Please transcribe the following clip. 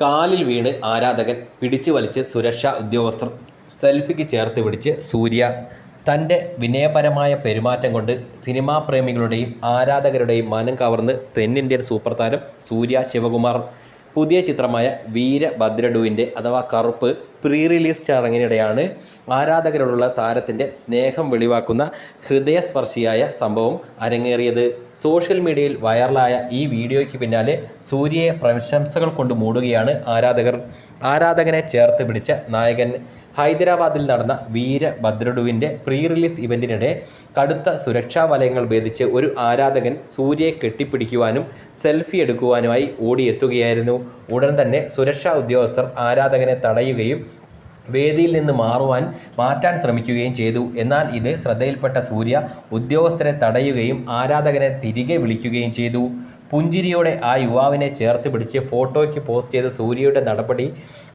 കാലിൽ വീണ് ആരാധകൻ പിടിച്ചു വലിച്ച് സുരക്ഷാ ഉദ്യോഗസ്ഥർ സെൽഫിക്ക് ചേർത്ത് പിടിച്ച് സൂര്യ. തൻ്റെ വിനയപരമായ പെരുമാറ്റം കൊണ്ട് സിനിമാ പ്രേമികളുടെയും ആരാധകരുടെയും മനം കവർന്ന് തെന്നിന്ത്യൻ സൂപ്പർ താരം സൂര്യ ശിവകുമാർ പുതിയ ചിത്രമായ വീരഭദ്രടുവിൻ്റെ അഥവാ കറുപ്പ് പ്രീ റിലീസ് ചടങ്ങിനിടെയാണ് ആരാധകരോടുള്ള താരത്തിൻ്റെ സ്നേഹം വെളിവാക്കുന്ന ഹൃദയസ്പർശിയായ സംഭവം അരങ്ങേറിയത്. സോഷ്യൽ മീഡിയയിൽ വൈറലായ ഈ വീഡിയോയ്ക്ക് പിന്നാലെ സൂര്യയെ പ്രശംസകൾ കൊണ്ട് മൂടുകയാണ് ആരാധകർ. ആരാധകനെ ചേർത്ത് പിടിച്ച നായകൻ. ഹൈദരാബാദിൽ നടന്ന വീരഭദ്രടുവിൻ്റെ പ്രീ റിലീസ് ഇവൻറ്റിനിടെ കടുത്ത സുരക്ഷാ വലയങ്ങൾ ഭേദിച്ച് ഒരു ആരാധകൻ സൂര്യയെ കെട്ടിപ്പിടിക്കുവാനും സെൽഫി എടുക്കുവാനുമായി ഓടിയെത്തുകയായിരുന്നു. ഉടൻ തന്നെ സുരക്ഷാ ഉദ്യോഗസ്ഥർ ആരാധകനെ തടയുകയും വേദിയിൽ നിന്ന് മാറ്റാൻ ശ്രമിക്കുകയും ചെയ്തു. എന്നാൽ ഇത് ശ്രദ്ധയിൽപ്പെട്ട സൂര്യ ഉദ്യോഗസ്ഥരെ തടയുകയും ആരാധകനെ തിരികെ വിളിക്കുകയും ചെയ്തു. പുഞ്ചിരിയോടെ ആ യുവാവിനെ ചേർത്ത് പിടിച്ച് ഫോട്ടോയ്ക്ക് പോസ്റ്റ് ചെയ്ത സൂര്യയുടെ നടപടി